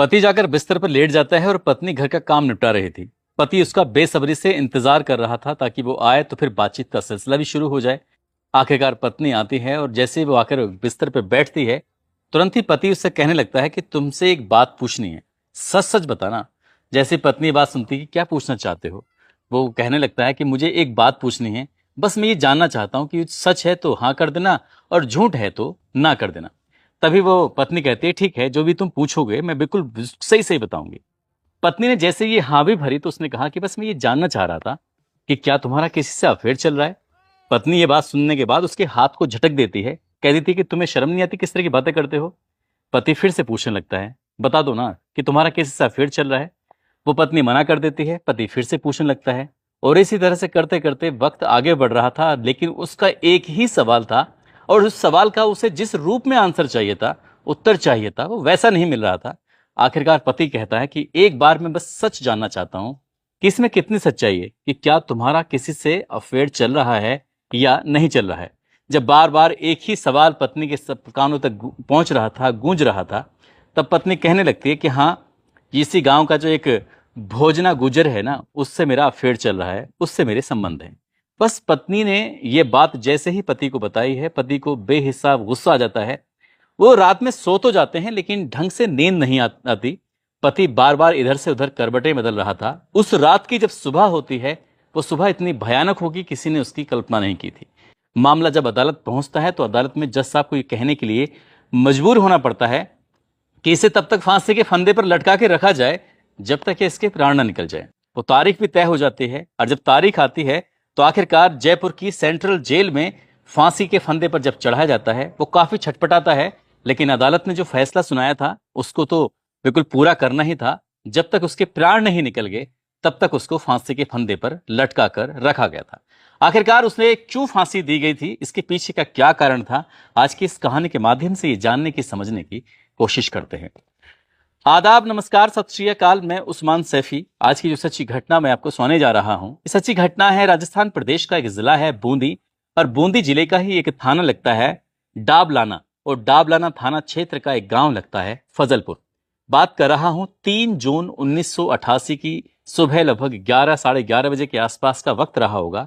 पति जाकर बिस्तर पर लेट जाता है और पत्नी घर का काम निपटा रही थी। पति उसका बेसब्री से इंतजार कर रहा था ताकि वो आए तो फिर बातचीत का सिलसिला भी शुरू हो जाए। आखिरकार पत्नी आती है और जैसे ही वो आकर बिस्तर पर बैठती है, तुरंत ही पति उससे कहने लगता है कि तुमसे एक बात पूछनी है, सच सच बताना। जैसे पत्नी बात सुनती है, क्या पूछना चाहते हो? वो कहने लगता है कि मुझे एक बात पूछनी है, बस मैं ये जानना चाहता हूँ कि सच है तो हाँ कर देना और झूठ है तो ना कर देना। तभी वो पत्नी कहती है, ठीक है, जो भी तुम पूछोगे मैं बिल्कुल सही सही बताऊंगी। पत्नी ने जैसे ये हाँ भी भरी तो उसने कहा कि बस मैं ये जानना चाह रहा था कि क्या तुम्हारा किसी से अफेयर चल रहा है? पत्नी ये बात सुनने के बाद उसके हाथ को झटक देती है, कह देती है कि तुम्हें शर्म नहीं आती, किस तरह की बातें करते हो? पति फिर से पूछने लगता है, बता दो ना कि तुम्हारा किसी से अफेयर चल रहा है। वो पत्नी मना कर देती है। पति फिर से पूछने लगता है और इसी तरह से करते करते वक्त आगे बढ़ रहा था, लेकिन उसका एक ही सवाल था और उस सवाल का उसे जिस रूप में आंसर चाहिए था, उत्तर चाहिए था, वो वैसा नहीं मिल रहा था। आखिरकार पति कहता है कि एक बार मैं बस सच जानना चाहता हूं कि इसमें कितनी सच्चाई है, कि क्या तुम्हारा किसी से अफेयर चल रहा है या नहीं चल रहा है। जब बार बार एक ही सवाल पत्नी के सब कानों तक पहुंच रहा था, गूंज रहा था, तब पत्नी कहने लगती है कि हाँ, इसी गांव का जो एक भोजना गुजर है ना, उससे मेरा अफेयर चल रहा है, उससे मेरे संबंध है। बस पत्नी ने ये बात जैसे ही पति को बताई है, पति को बेहिसाब गुस्सा आ जाता है। वो रात में सो तो जाते हैं लेकिन ढंग से नींद नहीं आती। पति बार बार इधर से उधर करवटें बदल रहा था। उस रात की जब सुबह होती है, वो सुबह इतनी भयानक होगी किसी ने उसकी कल्पना नहीं की थी। मामला जब अदालत पहुंचता है तो अदालत में जज साहब को ये कहने के लिए मजबूर होना पड़ता है कि इसे तब तक फांसी के फंदे पर लटका के रखा जाए जब तक कि इसके प्राण न निकल जाए। वो तारीख भी तय हो जाती है और जब तारीख आती है तो आखिरकार जयपुर की सेंट्रल जेल में फांसी के फंदे पर जब चढ़ाया जाता है, वो काफी छटपटाता है, लेकिन अदालत ने जो फैसला सुनाया था उसको तो बिल्कुल पूरा करना ही था। जब तक उसके प्राण नहीं निकल गए तब तक उसको फांसी के फंदे पर लटका कर रखा गया था। आखिरकार उसने क्यों फांसी दी गई थी, इसके पीछे का क्या कारण था, आज की इस कहानी के माध्यम से ये जानने की, समझने की कोशिश करते हैं। आदाब, नमस्कार, सत श्री अकाल। मैं उस्मान सैफी। आज की जो सच्ची घटना मैं आपको सुनाने जा रहा हूं, ये सच्ची घटना है राजस्थान प्रदेश का एक जिला है बूंदी, और बूंदी जिले का ही एक थाना लगता है डाबलाना, और डाबलाना थाना क्षेत्र का एक गांव लगता है फजलपुर। बात कर रहा हूं 3 जून 1988 की सुबह, लगभग 11 साढ़े 11 बजे के आसपास का वक्त रहा होगा।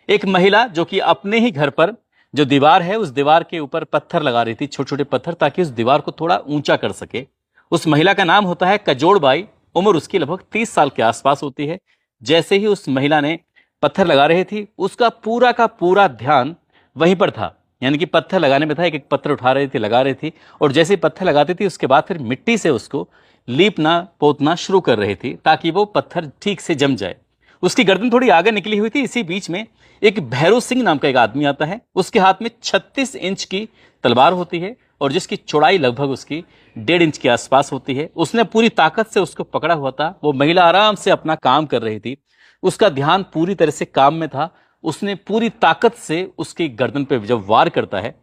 एक महिला जो कि अपने ही घर पर जो दीवार है, उस दीवार के ऊपर पत्थर लगा रही थी, छोटे छोटे पत्थर, ताकि उस दीवार को थोड़ा ऊंचा कर सके। उस महिला का नाम होता है कजोड़ बाई। उम्र उसकी लगभग 30 साल के आसपास होती है। जैसे ही उस महिला ने पत्थर लगा रही थी, उसका पूरा का पूरा ध्यान वहीं पर था, यानी कि पत्थर लगाने में था। एक एक पत्थर उठा रही थी, लगा रही थी, और जैसे ही पत्थर लगाती थी उसके बाद फिर मिट्टी से उसको लीपना पोतना शुरू कर रही थी ताकि वो पत्थर ठीक से जम जाए। उसकी गर्दन थोड़ी आगे निकली हुई थी। इसी बीच में एक भैरव सिंह नाम का एक आदमी आता है। उसके हाथ में 36 इंच की तलवार होती है और जिसकी चौड़ाई लगभग उसकी 1.5 इंच के आसपास होती है। उसने पूरी ताकत से उसको पकड़ा हुआ था। वो महिला आराम से अपना काम कर रही थी, उसका ध्यान पूरी तरह से काम में था। उसने पूरी ताकत से उसकी गर्दन पे जब वार करता है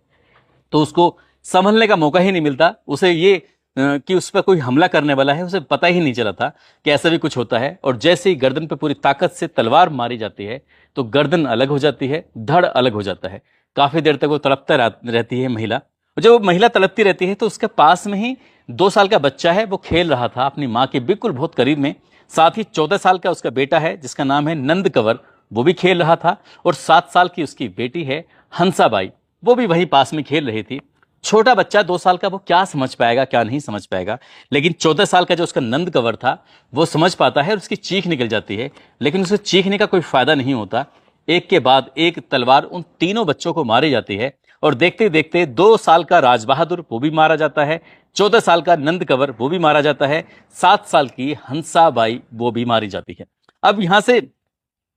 तो उसको संभलने का मौका ही नहीं मिलता। उसे ये कि उस पर कोई हमला करने वाला है, उसे पता ही नहीं चला था कि ऐसा भी कुछ होता है। और जैसे ही गर्दन पे पूरी ताकत से तलवार मारी जाती है तो गर्दन अलग हो जाती है, धड़ अलग हो जाता है। काफी देर तक वो तड़पता रहती है महिला। और जब वो महिला तड़पती रहती है तो उसके पास में ही 2 साल का बच्चा है, वो खेल रहा था अपनी माँ के बिल्कुल बहुत करीब में। साथ ही 14 साल का उसका बेटा है जिसका नाम है नंद कंवर, वो भी खेल रहा था। और 7 साल की उसकी बेटी है हंसाबाई, वो भी वहीं पास में खेल रही थी। छोटा बच्चा 2 साल का, वो क्या समझ पाएगा, क्या नहीं समझ पाएगा, लेकिन 14 साल का जो उसका नंद कंवर था वो समझ पाता है और उसकी चीख निकल जाती है। लेकिन उसे चीखने का कोई फायदा नहीं होता। एक के बाद एक तलवार उन तीनों बच्चों को मारी जाती है और देखते देखते 2 साल का राजबहादुर वो भी मारा जाता है, 14 साल का नंद कंवर वो भी मारा जाता है, 7 साल की हंसाबाई वो भी मारी जाती है। अब यहां से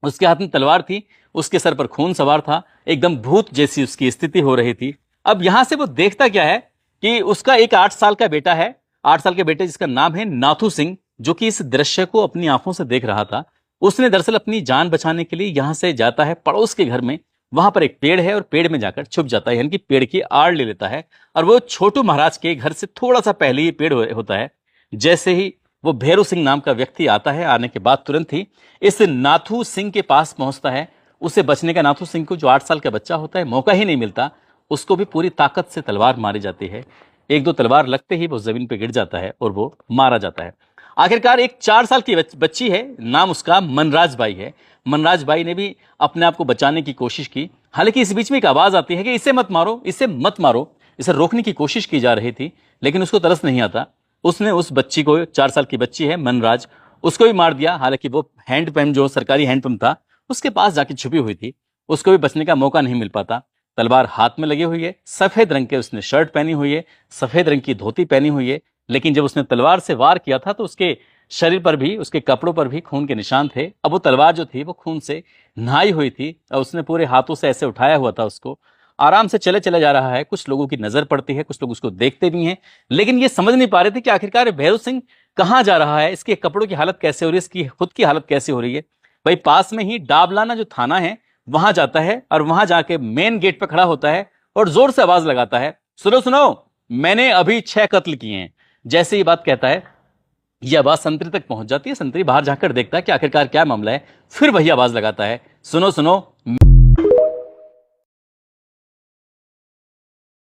उसके हाथ में तलवार थी, उसके सर पर खून सवार था, एकदम भूत जैसी उसकी स्थिति हो रही थी। अब यहां से वो देखता क्या है कि उसका एक 8 साल का बेटा है, 8 साल के बेटे जिसका नाम है नाथू सिंह, जो कि इस दृश्य को अपनी आंखों से देख रहा था। उसने दरअसल अपनी जान बचाने के लिए यहां से जाता है पड़ोस के घर में। वहां पर एक पेड़ है और पेड़ में जाकर छुप जाता है, यानी कि पेड़ की आड़ ले लेता है। और वो छोटू महाराज के घर से थोड़ा सा पहले ही पेड़ होता है। जैसे ही वो भैरू सिंह नाम का व्यक्ति आता है, आने के बाद तुरंत ही इस नाथू सिंह के पास पहुंचता है। उसे बचने का, नाथू सिंह को जो 8 साल का बच्चा होता है, मौका ही नहीं मिलता। उसको भी पूरी ताकत से तलवार मारी जाती है। एक दो तलवार लगते ही वो जमीन पे गिर जाता है और वो मारा जाता है। आखिरकार एक 4 साल की बच्ची है, नाम उसका मनराज बाई है। मनराज बाई ने भी अपने आप को बचाने की कोशिश की। हालांकि इस बीच में एक आवाज आती है कि इसे मत मारो, इसे मत मारो। इसे रोकने की कोशिश की जा रही थी, लेकिन उसको तरस नहीं आता। उसने उस बच्ची को, 4 साल की बच्ची है मनराज, उसको भी मार दिया। हालांकि वो हैंडपंप, जो सरकारी हैंडपंप था, उसके पास जाके छुपी हुई थी, उसको भी बचने का मौका नहीं मिल पाता। तलवार हाथ में लगी हुई है, सफेद रंग के उसने शर्ट पहनी हुई है, सफेद रंग की धोती पहनी हुई है। लेकिन जब उसने तलवार से वार किया था तो उसके शरीर पर भी, उसके कपड़ों पर भी खून के निशान थे। अब वो तलवार जो थी वो खून से नहाई हुई थी और उसने पूरे हाथों से ऐसे उठाया हुआ था उसको। आराम से चले चले जा रहा है। कुछ लोगों की नजर पड़ती है, कुछ लोग उसको देखते भी हैं, लेकिन ये समझ नहीं पा रहे थे कि आखिरकार भैरव सिंह कहाँ जा रहा है, इसके कपड़ों की हालत कैसे हो रही है, इसकी खुद की हालत कैसे हो रही है। भाई पास में ही डाबलाना जो थाना है वहां जाता है और वहां जाके मेन गेट पर खड़ा होता है और जोर से आवाज लगाता है, सुनो सुनो, मैंने अभी 6 कत्ल किए हैं। जैसे ये बात कहता है, यह आवाज संतरी तक पहुंच जाती है। संतरी बाहर जाकर देखता है कि आखिरकार क्या मामला है। फिर वही आवाज लगाता है, सुनो सुनो,